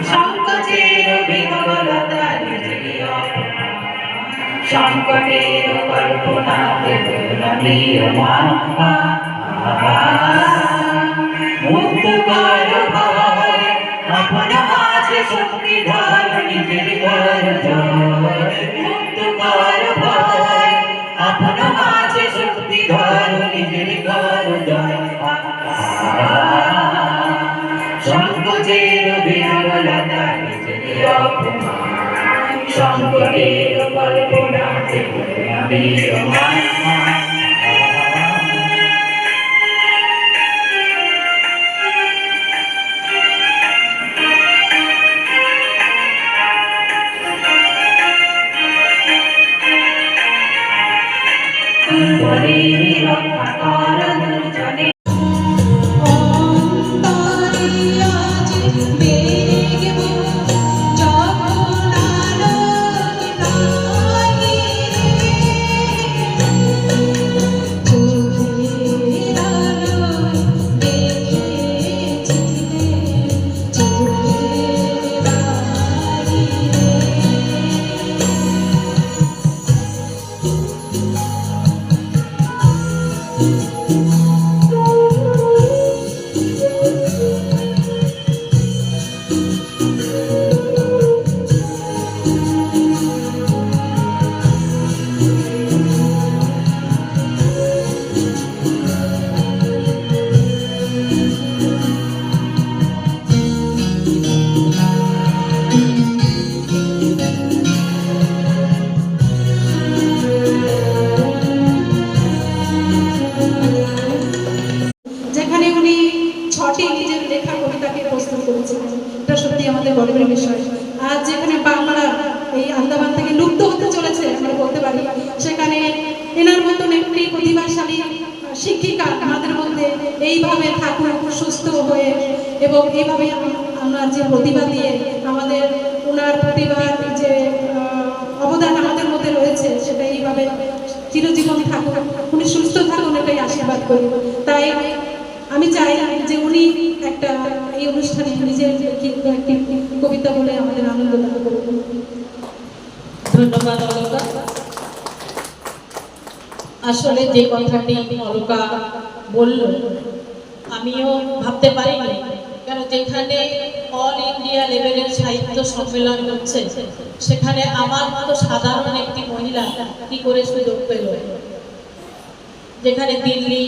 সংকটের বিহবলতা সংকটের কল্পনাতে রমণীয়মান মুক্ত কর ভয় আপন মাঝে শক্তি ধর নিজের কর জয় মুক্ত কর ভয় আপন মাঝে শক্তি ধর নিজের কর জয় সংকটের বিহবলতা নিজের অপমান সংকটের কল্পনাতে রমণীয়মান রক্ষা কর দুর্জনে নিজের লেখা কবিতাকে প্রস্তুত করেছিলেন। এটা সত্যি আমাদের গর্বের বিষয়। আজ যেখানে বাংলা এই আন্দামান থেকে লুপ্ত হতে চলেছে আমরা বলতে পারি, সেখানে এনার মতন একটি প্রতিভাশালী শিক্ষিকা আমাদের মধ্যে এইভাবে থাকুক সুস্থ হয়ে, এবং এইভাবে আমরা যে প্রতিভা দিয়ে আমাদের ওনার প্রতিভার যে অবদান আমাদের মধ্যে রয়েছে সেটা এইভাবে চিরজীবন থাকুক, উনি সুস্থ থাকুন, এটাই আশীর্বাদ করি। তাই আমি চাই যে উনি একটা এই অনুষ্ঠানে নিজের একটি কবিতা বলে আমাদের আনন্দ দান করবেন। ধন্যবাদ অলকা। আসলে যে কথাটি অলকা বলল আমিও ভাবতে পারিনি, কারণ যেখানে অল ইন্ডিয়া লেভেলের সাহিত্য সম্মেলন হচ্ছে সেখানে আমার মতো সাধারণ একটি মহিলা কি করে সুযোগ পেল, যেখানে দিল্লি